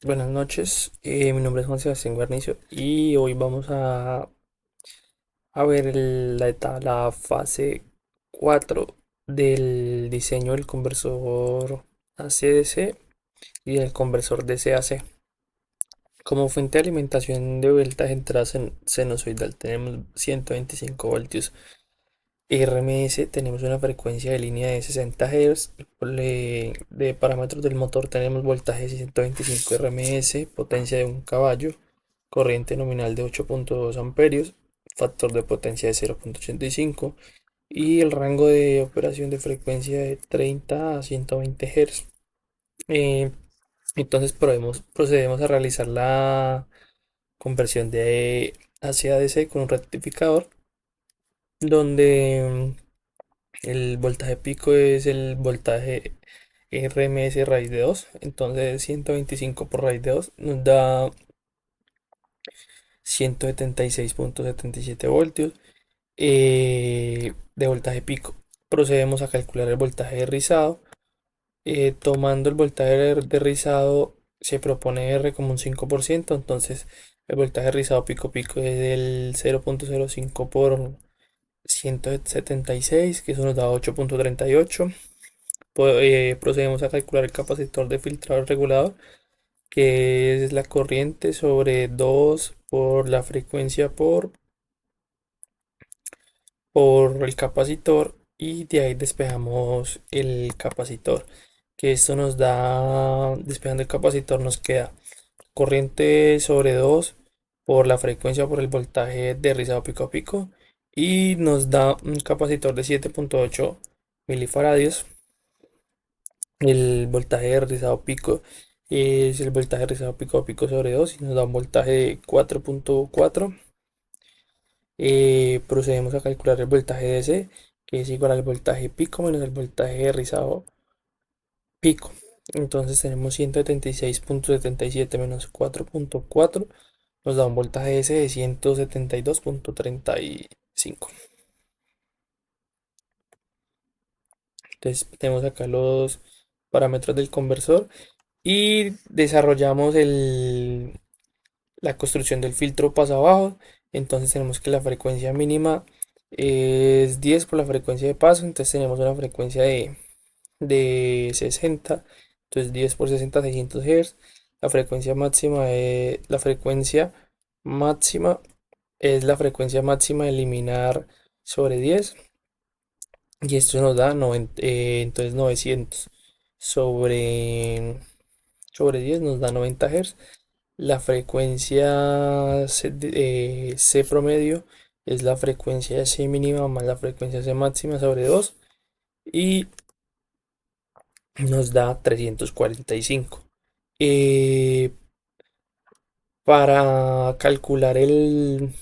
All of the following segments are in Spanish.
Buenas noches, mi nombre es Juan Sebastián Guarnizo y hoy vamos a ver la fase 4 del diseño del conversor AC/DC y del conversor DC-AC. Como fuente de alimentación de voltaje entrada sinusoidal tenemos 125 voltios RMS, tenemos una frecuencia de línea de 60 Hz. De parámetros del motor tenemos voltaje de 125 RMS, potencia de 1 caballo, corriente nominal de 8.2 amperios, factor de potencia de 0.85 y el rango de operación de frecuencia de 30 a 120 Hz. Eh, entonces procedemos a realizar la conversión de hacia DC con un rectificador donde el voltaje pico es el voltaje RMS raíz de 2. Entonces 125 por raíz de 2 nos da 176.77 voltios de voltaje pico. Procedemos a calcular el voltaje de rizado. Tomando el voltaje de rizado se propone R como un 5%. Entonces el voltaje de rizado pico pico es del 0.05 por 176, que eso nos da 8.38. Procedemos a calcular el capacitor de filtrado regulador, que es la corriente sobre 2 por la frecuencia por el capacitor, y de ahí despejamos el capacitor, que esto nos da, despejando el capacitor nos queda corriente sobre 2 por la frecuencia por el voltaje de rizado pico a pico, y nos da un capacitor de 7.8 milifaradios. El voltaje de rizado pico es el voltaje de rizado pico a pico sobre 2 y nos da un voltaje de 4.4. Procedemos a calcular el voltaje DC, que es igual al voltaje pico menos el voltaje de rizado pico. Entonces tenemos 176.77 menos 4.4, nos da un voltaje DC de 172.35. Entonces tenemos acá los parámetros del conversor y desarrollamos la construcción del filtro paso abajo. Entonces tenemos que la frecuencia mínima es 10 por la frecuencia de paso. Entonces tenemos una frecuencia de 60. Entonces 10 por 60, 600 Hz. La frecuencia máxima es la frecuencia máxima de eliminar sobre 10. Y esto nos da entonces 900 sobre 10 nos da 90 Hz. La frecuencia C promedio es la frecuencia C mínima más la frecuencia C máxima sobre 2 y nos da 345. Eh, para calcular el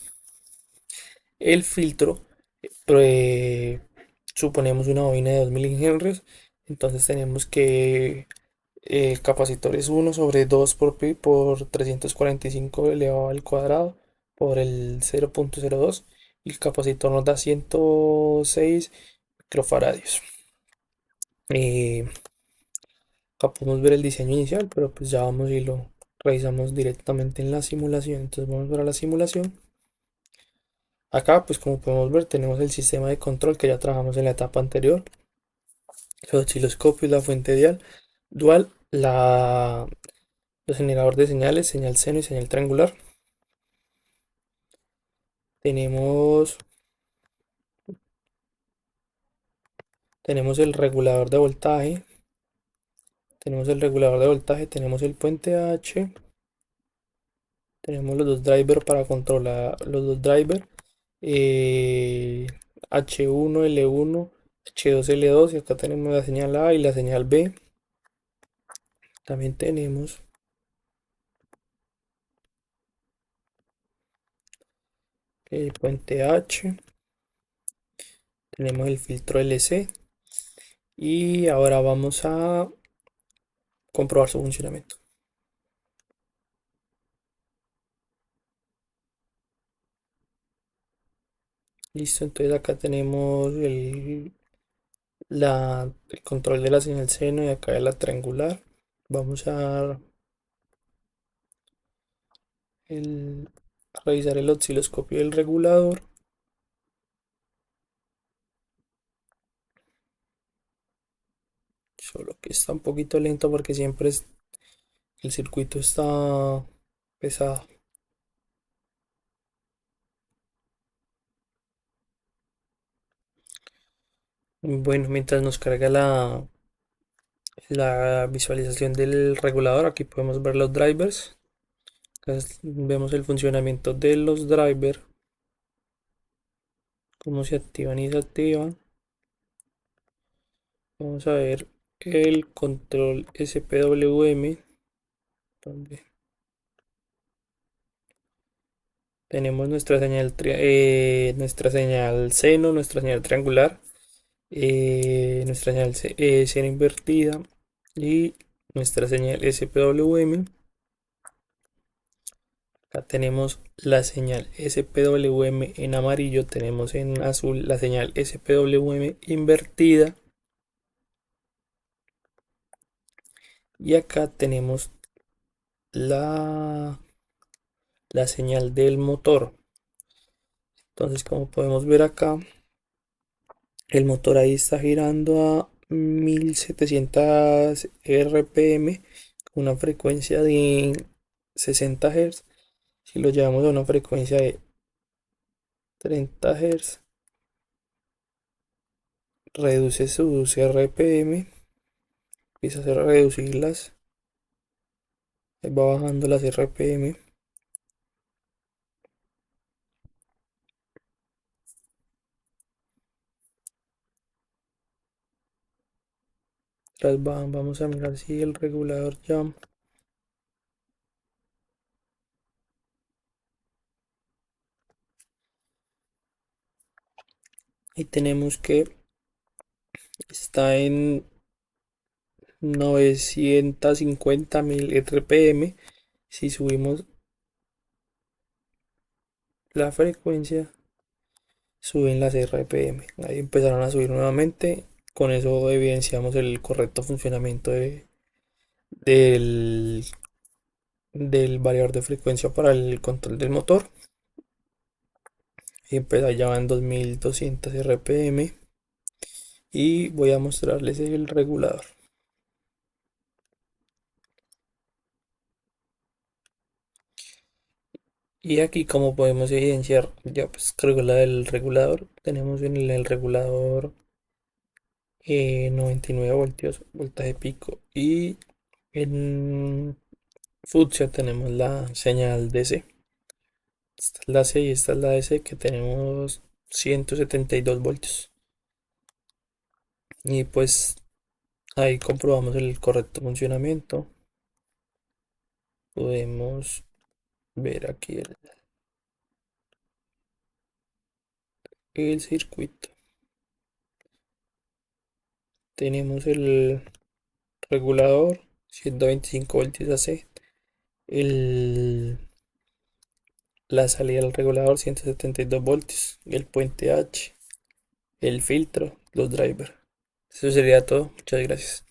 filtro, eh, suponemos una bobina de 2 milihenries. Entonces tenemos que el capacitor es 1 sobre 2 por 345 elevado al cuadrado por el 0.02, y el capacitor nos da 106 microfaradios. Eh, Acá podemos ver el diseño inicial, pero pues ya vamos y lo revisamos directamente en la simulación. Entonces vamos a ver la simulación. Acá, pues como podemos ver, tenemos el sistema de control que ya trabajamos en la etapa anterior. Los osciloscopios, la fuente dual, los generadores de señales, señal seno y señal triangular. Tenemos, tenemos el regulador de voltaje. Tenemos el puente H. Tenemos los dos drivers para controlar los dos drivers. eh, H1, L1, H2, L2. Y acá tenemos la señal A y la señal B. También tenemos el puente H. Tenemos el filtro LC. Y ahora vamos a comprobar su funcionamiento. Listo, entonces acá tenemos el control de la señal seno y acá de la triangular. Vamos a el, revisar el osciloscopio del regulador. Solo que está un poquito lento porque siempre el circuito está pesado. Bueno, mientras nos carga la visualización del regulador, aquí podemos ver los drivers. Vemos el funcionamiento de los drivers, cómo se activan y desactivan. Vamos a ver el control SPWM, donde tenemos nuestra señal seno, nuestra señal triangular, nuestra señal seno invertida y nuestra señal SPWM. Acá tenemos la señal SPWM en amarillo, tenemos en azul la señal SPWM invertida y acá tenemos la, la señal del motor. Entonces, como podemos ver acá, el motor ahí está girando a 1700 RPM con una frecuencia de 60 Hz. Si lo llevamos a una frecuencia de 30 Hz, reduce sus RPM, empieza a reducirlas, ahí va bajando las RPM. Vamos a mirar si el regulador ya. Y tenemos que está en 950.000 RPM. Si subimos la frecuencia, suben las RPM. Ahí empezaron a subir nuevamente. Con eso evidenciamos el correcto funcionamiento del, del variador de frecuencia para el control del motor. Y empezó ya van 2200 RPM. Y voy a mostrarles el regulador. Y aquí como podemos evidenciar, ya pues cargó la del regulador. Tenemos en el regulador 99 voltios, voltaje pico. Y en fucsia tenemos la señal DC. Esta es la C y esta es la DC que tenemos 172 voltios. Y pues ahí comprobamos el correcto funcionamiento. Podemos ver aquí el circuito. Tenemos el regulador 125 voltios AC, la salida del regulador 172 voltios, el puente H, el filtro, los drivers. Eso sería todo. Muchas gracias.